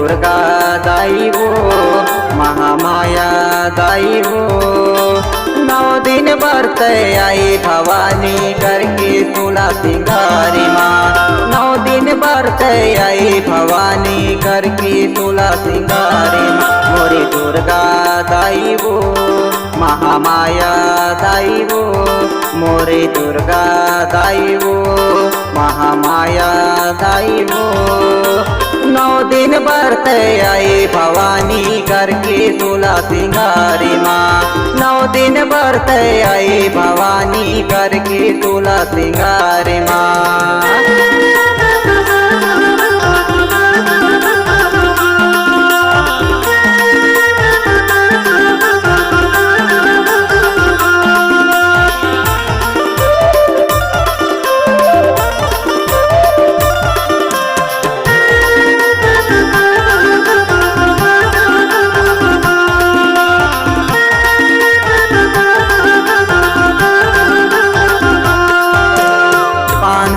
दुर्गा दाई वो महामाया दाई वो। 9 दिन व्रत आई भवानी करके 16 सिंगारी माँ। 9 दिन व्रत आई भवानी करके 16 सिंगारी माँ। मोरी दुर्गा दाई वो महामाया दाई वो। मोरी दुर्गा दाई वो महामाया दाई वो। 9 दिन व्रत आई भवानी करके 16 सिंगारी माँ। 9 दिन व्रत आई भवानी करके 16 सिंगारी माँ।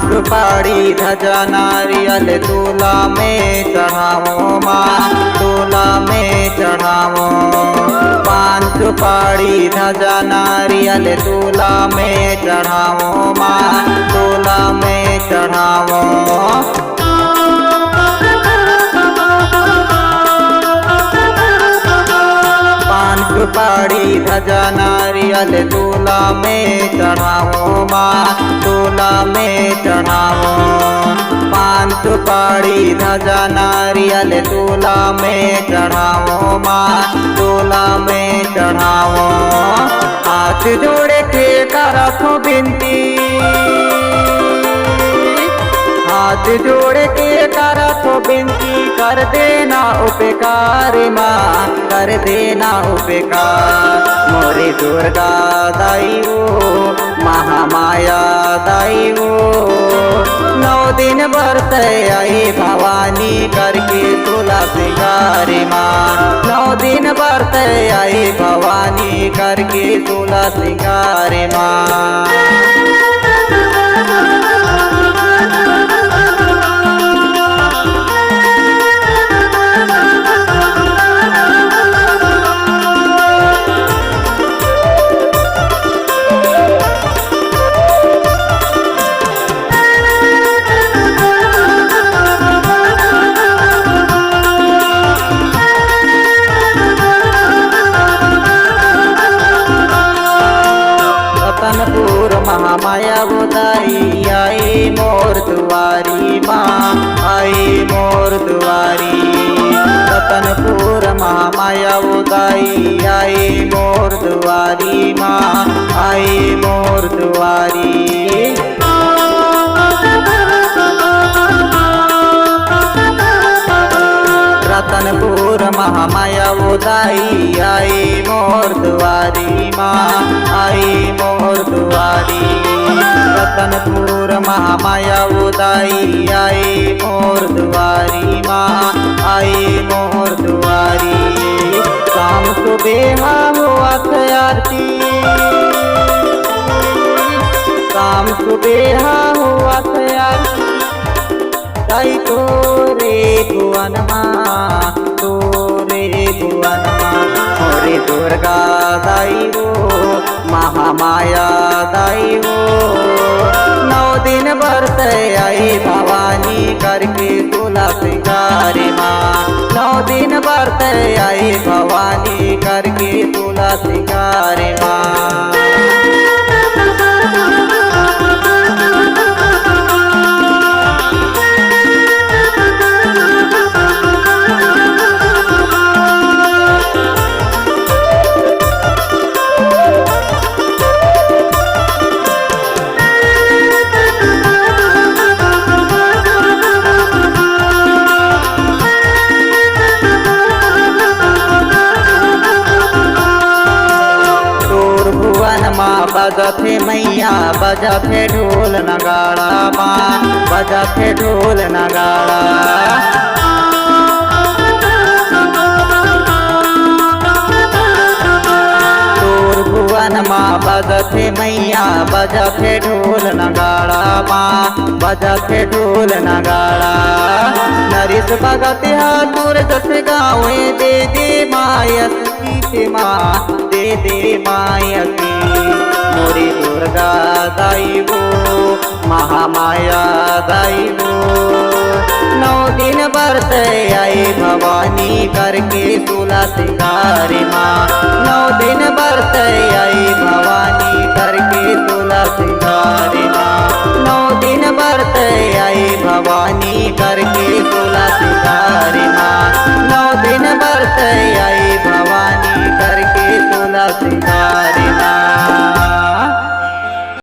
सुपारी ध्वजा नारियल दूल्हा में चढ़ावो माँ। दूल्हा में चढ़ावो 5 सुपारी ध्वजा नारियल दूल्हा में चढ़ावो माँ। दूल्हा में चढ़ावो सुपारी ध्वजा नारियल दूल्हा में चढ़ावो माँ। दूल्हा में चढ़ावो 5 सुपारी ध्वजा नारियल दूल्हा में चढ़ावो माँ। दूल्हा में चढ़ावो हाथ जोड़ के करथो बिनती। हाथ जोड़ के करथो बिनती कर देना उपकार माँ। कर देना उपकार मोरी दुर्गा दाई वो महामाया दाई वो। 9 दिन व्रत आई भवानी करके 16 सिंगारी माँ। 9 दिन व्रत आई भवानी करके 16 सिंगारी माँ। रतनपुर महामाया वो दाई आई मोर दुआरी माँ। आई मोर दुआरी रतनपुर महामाया वो दाई आई मोर दुआरी माँ। आई मोर दुआरी रतनपुर महामाया वो दाई आई मोर दुआरी माँ। आई मोर दुआरी रतनपुर महामाया वो दाई आई मोर दुआरी माँ। आई मोर दुआरी शाम सुबह हुआ आरती। शाम सुबह हुआ आरती दाई तोरे भुवन माँ। तोरे भुवन माँ मोरी दुर्गा दाई वो महामाया दाई वो। 9 दिन व्रत आई भवानी करके 16 सिंगारी माँ। 9 दिन व्रत आई भवानी करके 16 सिंगारी माँ। बजथे मैया बजथे ढोल नगाड़ा माँ। बजथे ढोल नगाड़ा तोर भुवन माँ बजथे बजथे मैया बजथे ढोल नगाड़ा माँ बजथे ढोल नगाड़ा नरिस भगत हाथुर जस गावे दे दे मायस की माँ दे दे मायसी मोरी दुर्गा दाई वो महामाया दाई वो 9 दिन बरत आई भवानी करके 16 सिंगारी माँ 9 दिन बरत आई भवानी करके 16 सिंगारी माँ 9 दिन बरत आई भवानी करके 16 सिंगारी माँ 9 दिन बरत आई भवानी करके 16 सिंगारी